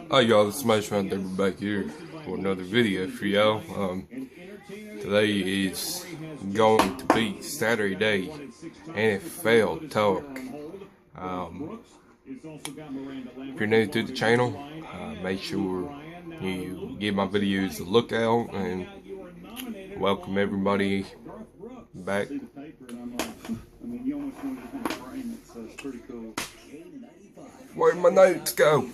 Hi y'all, this is Smash Round Dippin back here for another video for y'all. Today is going to be Saturday NFL talk. If you're new to the channel, make sure you give my videos a look out and welcome everybody back. Where'd my notes go?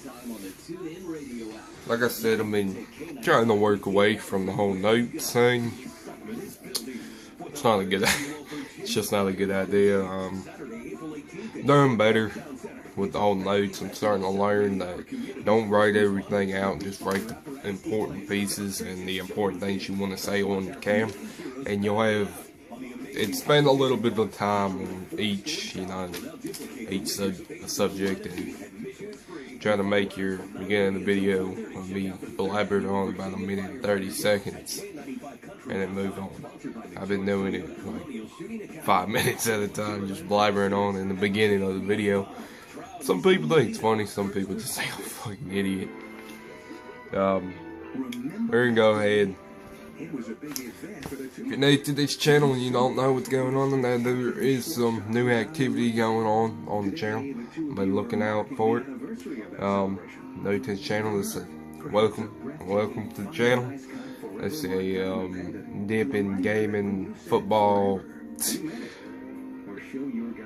Like I said, I've been trying to work away from the whole notes thing. It's not a good. It's just not a good idea. Doing better with the whole notes. I'm starting to learn that don't write everything out. Just write the important pieces and the important things you want to say on the cam, and you'll have. Spend a little bit of time on each, subject, and try to make your beginning of the video be blabbered on about a minute and 30 seconds, and then move on. I've been doing it like 5 minutes at a time, just blabbering on in the beginning of the video. Some people think it's funny, some people just think I'm a fucking idiot. We're gonna go ahead. If you're new to this channel and you don't know what's going on, then there is some new activity going on the channel. I've been looking out for it. New to this channel, welcome to the channel. Let's say Dippin, gaming, football.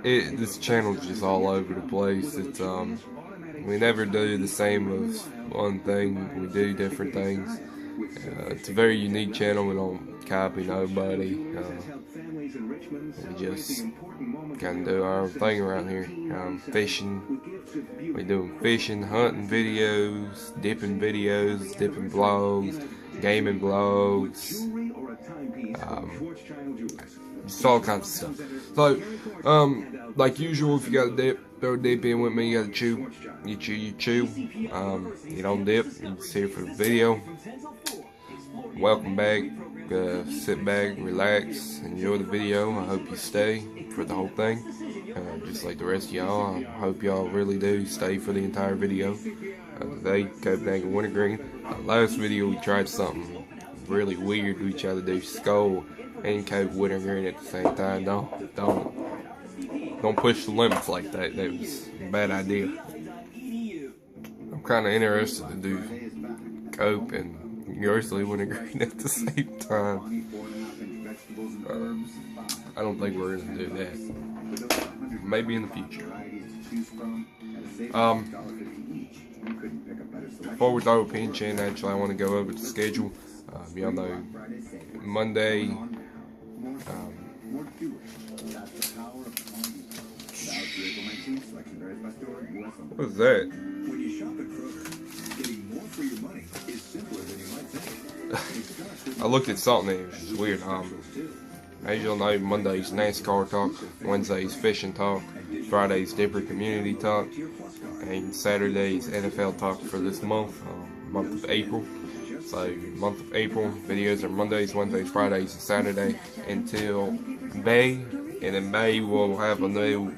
This channel is just all over the place. It's we never do the same as one thing. We do different things. It's a very unique channel. We don't copy nobody. We just kind of do our own thing around here. Fishing. We do fishing, hunting videos, dipping vlogs, gaming vlogs. Just all kinds of stuff. So, like usual, if you got a dip, throw a dip in with me. You gotta chew. You chew. You don't dip. You just here for the video. Welcome back. Sit back, relax, enjoy the video. I hope you stay for the whole thing. Just like the rest of y'all, I hope y'all really do stay for the entire video. Today, Copenhagen Wintergreen. Last video we tried something really weird. We tried to do skull and Cope Wintergreen at the same time. Don't push the limits like that. That was a bad idea. I'm kind of interested to do Cope and Yoursley Wintergreen at the same time. I don't think we're gonna do that. Maybe in the future. Before we throw a pinch in, actually, I want to go over the schedule. Y'all know Monday. What's that? I looked at something and it was just weird. As you'll know, Monday's NASCAR talk, Wednesday's fishing talk, Friday's Dippin community talk, and Saturday's NFL talk for this month, month of April. So, month of April, videos are Mondays, Wednesdays, Fridays, and Saturday until May. And in May we'll have a new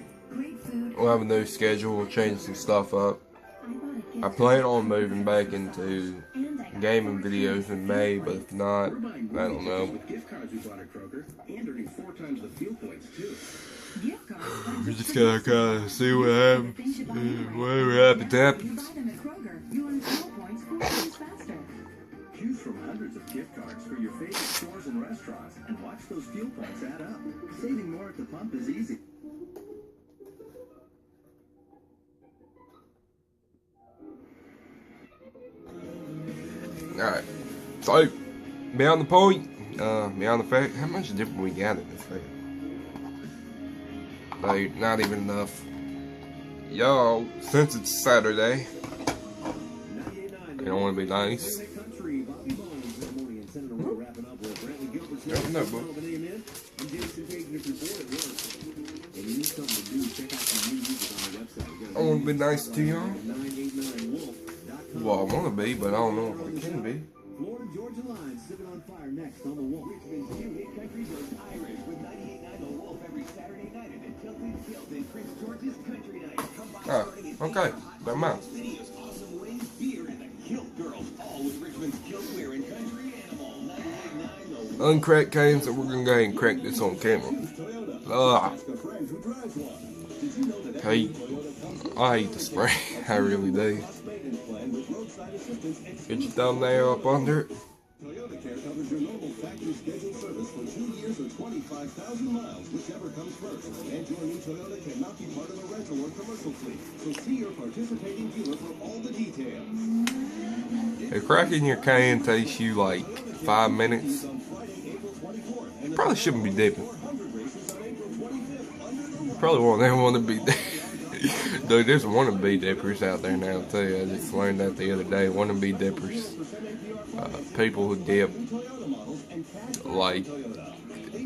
schedule. We'll change some stuff up. I plan on moving back into gaming videos in May, but if not, I don't know. We just gotta kind of see what happens. Whatever happens. Choose from hundreds of gift cards for your favorite stores and restaurants, and watch those fuel points add up. Saving more at the pump is easy. Alright, so, beyond the point, beyond the fact, how much different we got in this thing? Like, not even enough. Y'all, since it's Saturday, you don't want to be nice. No, bro. I want to be nice to y'all. Well, I want to be, but I don't know if I can be. Florida Georgia Line sipping on fire next on the Wolf. Richmond's new hit country goes Irish with 98.9 The Wolf every Saturday night at Tilted Kilt in Prince George's Country Night. Okay, don't mind. uncracked can, so we're gonna go ahead and crack this on camera. I hate the spray. I really do. Get your thumbnail up under it. Toyota Care covers your normal factory scheduled service for 2 years or 25,000 miles, whichever comes first. And your new Toyota cannot be part of a rental or commercial fleet, so see your participating dealer for all the details. If cracking your can takes you like 5 minutes, you probably shouldn't be dipping. You probably won't ever want to be dipping. Dude, there's wannabe dippers out there now too. I just learned that the other day. Wannabe dippers. People who dip like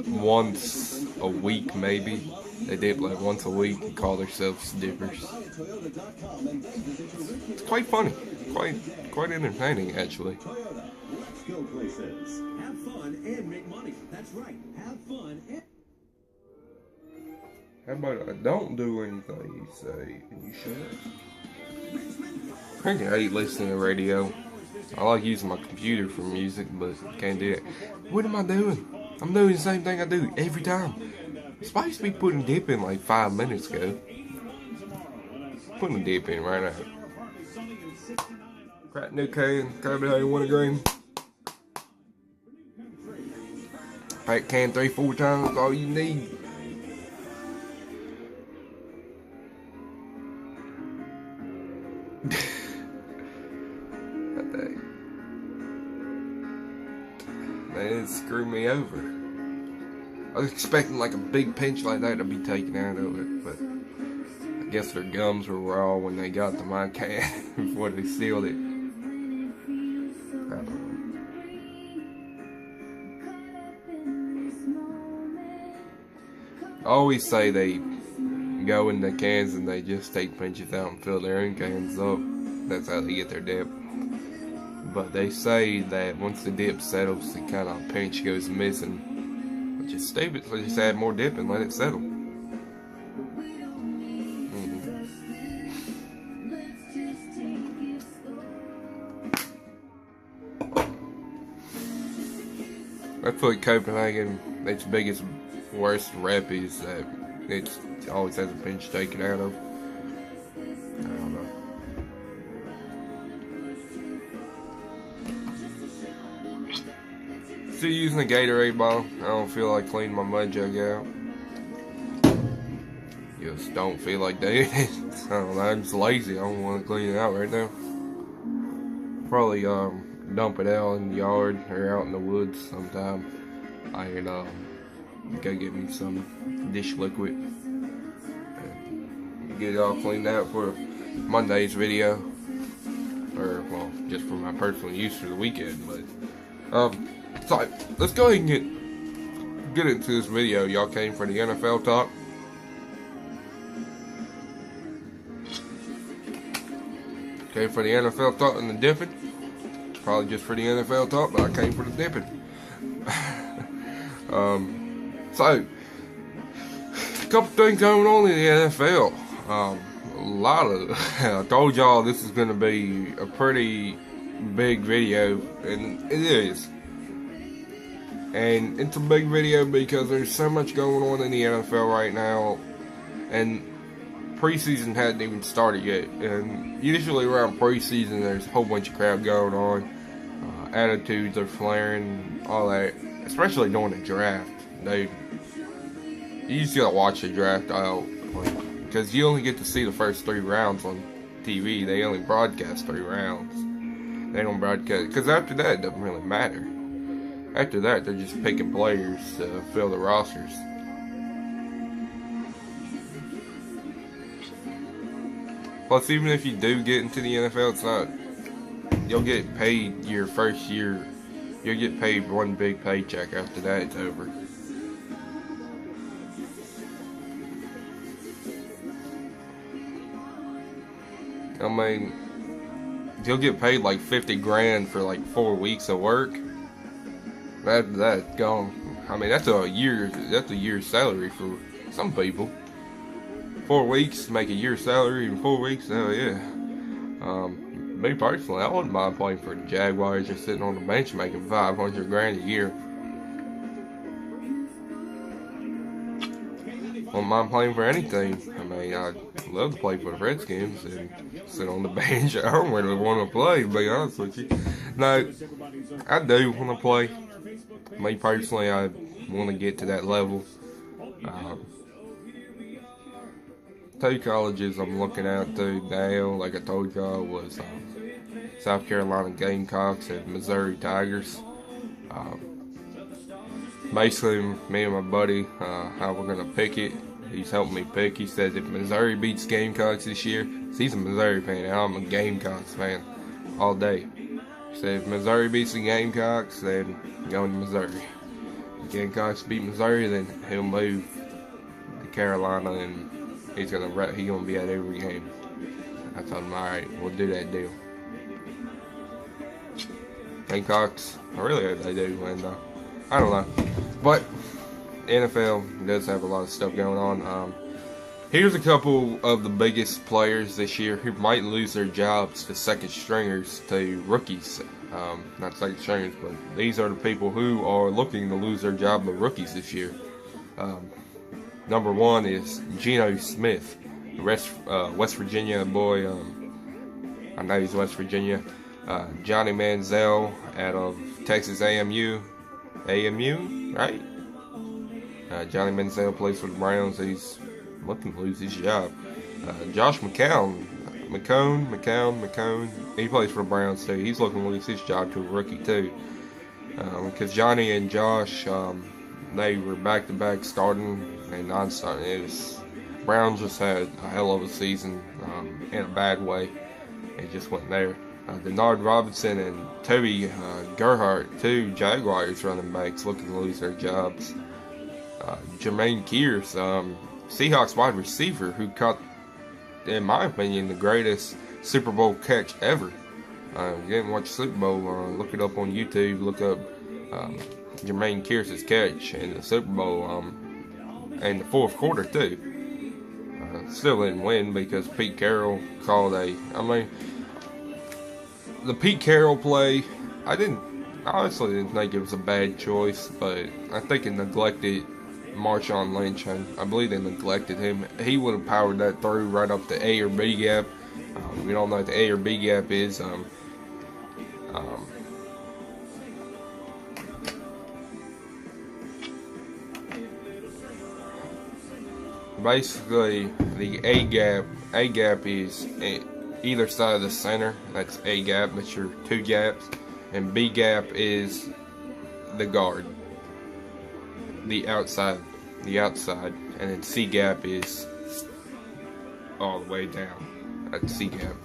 once a week maybe. They dip like once a week and call themselves dippers. It's quite funny. Quite entertaining actually. Let's go places. Have fun and make money. That's right. Have fun and... How about I don't do anything you say and you shut up? I hate listening to radio. I like using my computer for music, but can't do it. What am I doing? I'm doing the same thing I do every time. I'm supposed to be putting dip in like 5 minutes ago. Putting a dip in right now. Crack new can, Kobe, how you want a green? Pack can 3-4 times, all you need. Man, it screwed me over. I was expecting like a big pinch like that to be taken out of it, but I guess their gums were raw when they got to my can before they sealed it. I don't know. I always say they go in the cans and they just take pinches out and fill their own cans up. That's how they get their dip. But they say that once the dip settles, the kind of pinch goes missing. Which is stupid, so just add more dip and let it settle. That's what Copenhagen, its biggest, worst rep is that it always has a pinch taken out of. I don't know. Still using a Gatorade bottle. I don't feel like cleaning my mud jug out. Just don't feel like doing it. I don't know, I'm just lazy. I don't want to clean it out right now. Probably dump it out in the yard or out in the woods sometime. And go get me some dish liquid. And get it all cleaned out for Monday's video. Or, well, just for my personal use for the weekend. But, so, let's go ahead and get into this video. Y'all came for the NFL talk. Came for the NFL talk and the dipping. Probably just for the NFL talk, but I came for the dipping. So, a couple things going on in the NFL. A lot of, I told y'all this is going to be a pretty big video, and it is. And it's a big video because there's so much going on in the NFL right now, and preseason hadn't even started yet. And usually around preseason, there's a whole bunch of crap going on. Attitudes are flaring, all that. Especially during the draft. You just gotta watch the draft out, because you only get to see the first 3 rounds on TV. They only broadcast 3 rounds. They don't broadcast, because after that, it doesn't really matter. After that, they're just picking players to fill the rosters. Plus, even if you do get into the NFL, it's not, you'll get paid your first year. You'll get paid one big paycheck. After that, it's over. I mean, you'll get paid like 50 grand for like 4 weeks of work. That's gone. I mean, that's a year's salary for some people. 4 weeks make a year's salary in 4 weeks. Hell yeah. Me personally, I wouldn't mind playing for the Jaguars, just sitting on the bench making 500 grand a year. don't mind playing for any team. I mean, I love to play for the Redskins and sit on the bench. I don't really want to play, to be honest with you. No, I do want to play. Me personally, I want to get to that level. Two colleges I'm looking out to now, like I told y'all, was South Carolina Gamecocks and Missouri Tigers. Basically, me and my buddy, how we're going to pick it. He's helping me pick. He says if Missouri beats Gamecocks this year, he's a Missouri fan, and I'm a Gamecocks fan all day. He said if Missouri beats the Gamecocks, then going to Missouri. If Gamecocks beat Missouri, then he'll move to Carolina, and he's gonna be at every game. I told him, all right, we'll do that deal. Gamecocks, I really hope they do win though. I don't know, but NFL does have a lot of stuff going on. Here's a couple of the biggest players this year who might lose their jobs to second stringers, to rookies. Not second stringers, but these are the people who are looking to lose their job to rookies this year. Number one is Geno Smith, West Virginia boy. I know he's West Virginia. Johnny Manziel out of Texas AMU, right? Johnny Manziel plays for the Browns. He's looking to lose his job. Josh McCown. He plays for the Browns too. He's looking to lose his job to a rookie too. Because Johnny and Josh, they were back-to-back starting and non-starting. Browns just had a hell of a season in a bad way. It just wasn't there. Denard Robinson and Toby Gerhart, two Jaguars running backs, looking to lose their jobs. Jermaine Kears, Seahawks wide receiver, who caught, in my opinion, the greatest Super Bowl catch ever. If you didn't watch the Super Bowl, look it up on YouTube. Look up Jermaine Kears' catch in the Super Bowl, in the fourth quarter too. Still didn't win because Pete Carroll called the Pete Carroll play, I honestly didn't think it was a bad choice, but I think it neglected Marshawn Lynch, and I believe they neglected him. He would have powered that through right up the A or B gap. We don't know what the A or B gap is. Basically, the A gap is either side of the center. That's A gap, that's your two gaps. And B gap is the guard, the outside. And then C gap is all the way down. That's C gap.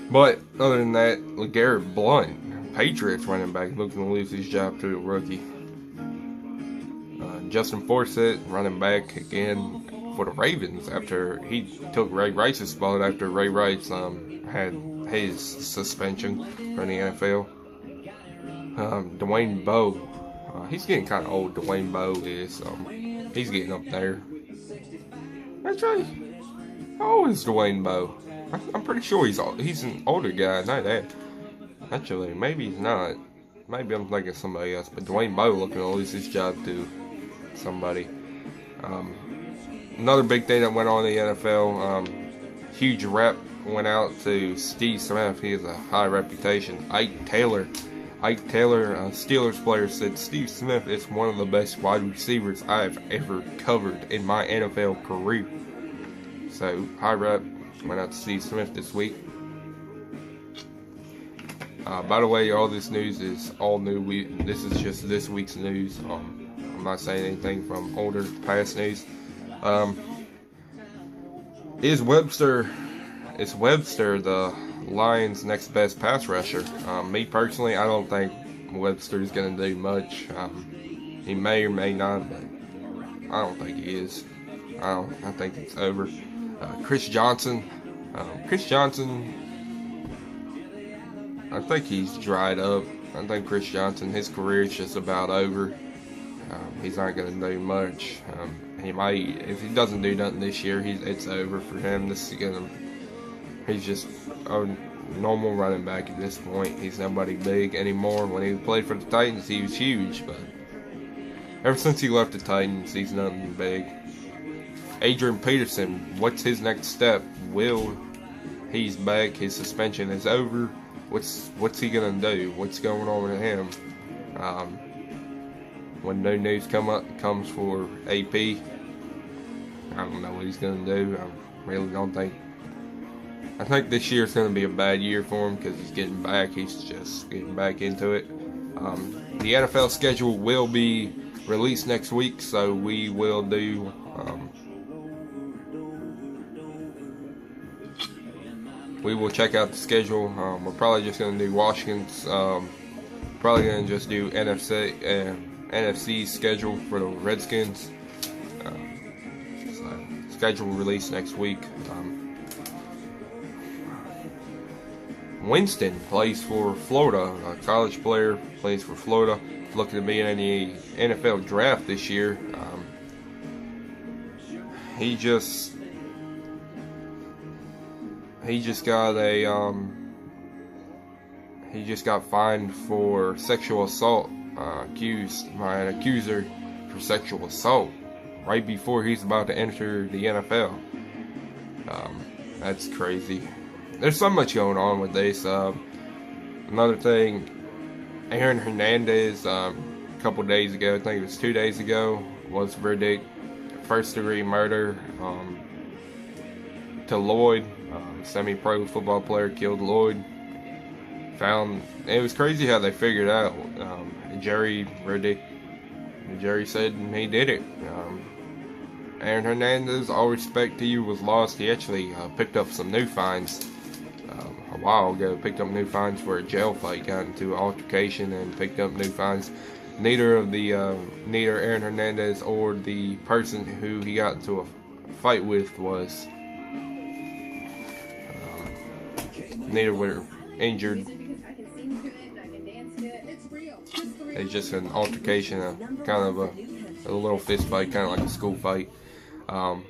But other than that, LeGarrette Blount, Patriots running back, looking to lose his job to a rookie. Justin Forsett, running back again for the Ravens, after he took Ray Rice's spot after Ray Rice had his suspension from the NFL. Dwayne Bowe, he's getting kind of old. Dwayne Bowe is, he's getting up there. That's right. How old is Dwayne Bowe? I'm pretty sure he's an older guy. I know that. Actually, maybe he's not. Maybe I'm thinking of somebody else. But Dwayne Bowe looking to lose his job to somebody. Another big thing that went on in the NFL, huge rep went out to Steve Smith. He has a high reputation. Ike Taylor, Steelers player, said Steve Smith is one of the best wide receivers I've ever covered in my NFL career. So, high rep went out to Steve Smith this week. By the way, all this news is all new. This is just this week's news. I'm not saying anything from past news. Is Webster the Lions' next best pass rusher? Me personally, I don't think Webster's going to do much. He may or may not, but I don't think he is. I think it's over. Chris Johnson, I think he's dried up. I think Chris Johnson, his career is just about over. He's not going to do much. He might, if he doesn't do nothing this year, it's over for him. He's just a normal running back at this point. He's nobody big anymore. When he played for the Titans, he was huge, but Ever since he left the Titans, he's nothing big. Adrian Peterson, what's his next step? He's back. His suspension is over. What's he gonna do? What's going on with him? When no news comes for AP, I don't know what he's gonna do. I really don't think. I think this year's gonna be a bad year for him because he's getting back. He's just getting back into it. The NFL schedule will be released next week, so we will do. We will check out the schedule. We're probably just going to do Washington's. Probably going to just do NFC schedule for the Redskins. So schedule release next week. Winston plays for Florida. A college player, plays for Florida. Looking to be in the NFL draft this year. He just got fined for sexual assault, accused by an accuser for sexual assault right before he's about to enter the NFL. That's crazy. There's so much going on with this. Another thing, Aaron Hernandez, a couple days ago, I think it was 2 days ago, was verdict first-degree murder to Lloyd. Semi-pro football player killed Lloyd. It was crazy how they figured out. The jury said he did it. Aaron Hernandez, all respect to you, was lost. He actually picked up some new fines a while ago. Picked up new fines for a jail fight. Got into an altercation and picked up new fines. Neither Aaron Hernandez or the person who he got into a fight with was. Neither were injured. It's just an altercation, kind of a little fist fight, kind of like a school fight. Aaron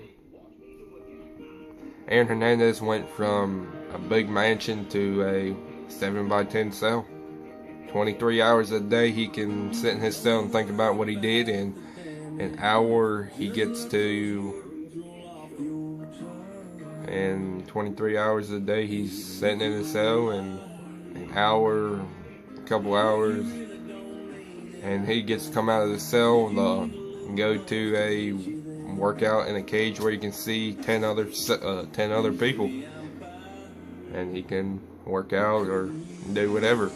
Hernandez went from a big mansion to a 7x10 cell. 23 hours a day he can sit in his cell and think about what he did, and an hour he gets to. And 23 hours a day he's sitting in his cell, and an hour, a couple hours, and he gets to come out of the cell and go to a workout in a cage where you can see 10 other people, and he can work out or do whatever.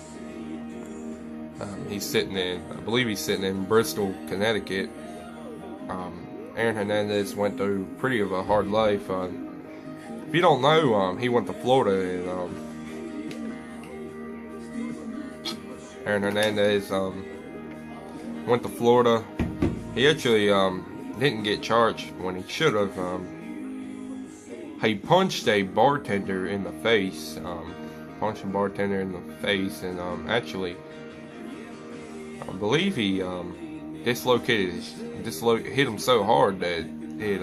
I believe he's sitting in Bristol, Connecticut. Aaron Hernandez went through pretty of a hard life. If you don't know, he went to Florida, and Aaron Hernandez went to Florida. He actually didn't get charged when he should have. He punched a bartender in the face. And actually, I believe he hit him so hard that it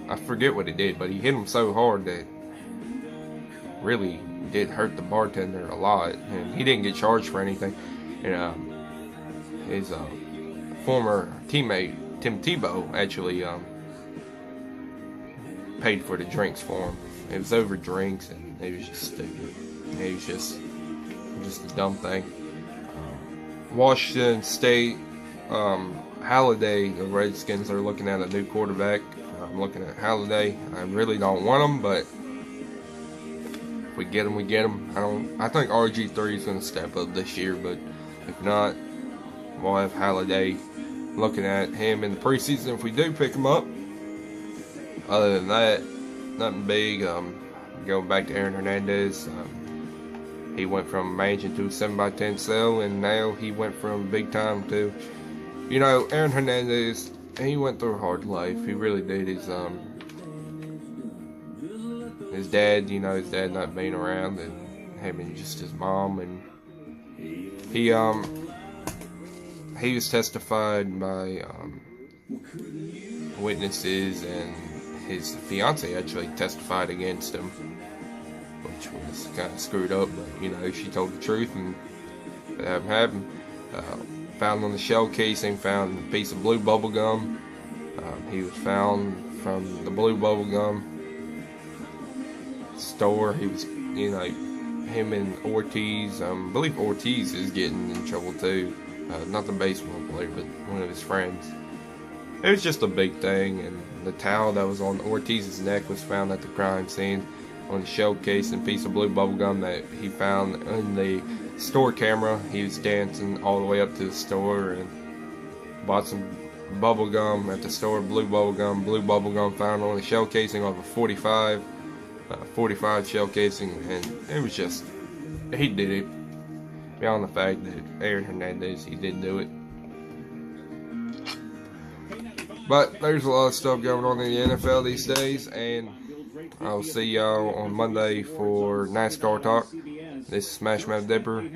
I forget what it did, but he hit him so hard that really did hurt the bartender a lot, and he didn't get charged for anything. And his former teammate Tim Tebow actually paid for the drinks for him. It was over drinks, and it was just stupid. It was just a dumb thing. Washington State, Halliday, the Redskins are looking at a new quarterback. I'm looking at Halliday. I really don't want him, but if we get him, we get him. I think RG3 is going to step up this year, but if not, we'll have Halliday. Looking at him in the preseason if we do pick him up. Other than that, nothing big. Going back to Aaron Hernandez, he went from mansion to a 7x10 cell, and now he went from big time to, Aaron Hernandez. He went through a hard life. He really did. His dad, his dad not being around, and having just his mom, and he was testified by witnesses, and his fiance actually testified against him, which was kind of screwed up, but she told the truth, and that happened. found on the shell casing, found a piece of blue bubble gum. He was found from the blue bubble gum store. He was, him and Ortiz. I believe Ortiz is getting in trouble too. Not the baseball player, but one of his friends. It was just a big thing, and the towel that was on Ortiz's neck was found at the crime scene on the shell case and piece of blue bubble gum that he found in the store camera. He was dancing all the way up to the store and bought some bubble gum at the store, blue bubble gum found on the shell casing of a 45 shell casing, and it was just, he did it. Beyond the fact that Aaron Hernandez, he did do it. But there's a lot of stuff going on in the NFL these days, and I'll see y'all on Monday for NASCAR talk. This is Smash Mouth Dipper.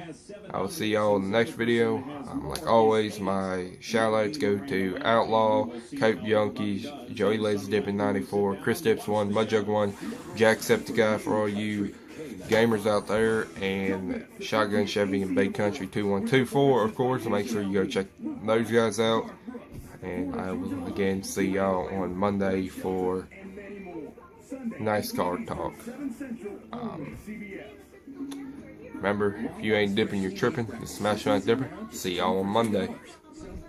I will see y'all in the next video. Like always, my shout outs go to Outlaw, Cope Junkies, Joey Lays Dippin 94, Chris Dips 1, Mudjug 1, Jacksepticeye for all you gamers out there, and Shotgun Chevy and Big Country 2124, of course. Make sure you go check those guys out. And I will again see y'all on Monday for NASCAR talk. Remember, if you ain't dipping, you're tripping. It's Smash Mouth Dipper. See y'all on Monday.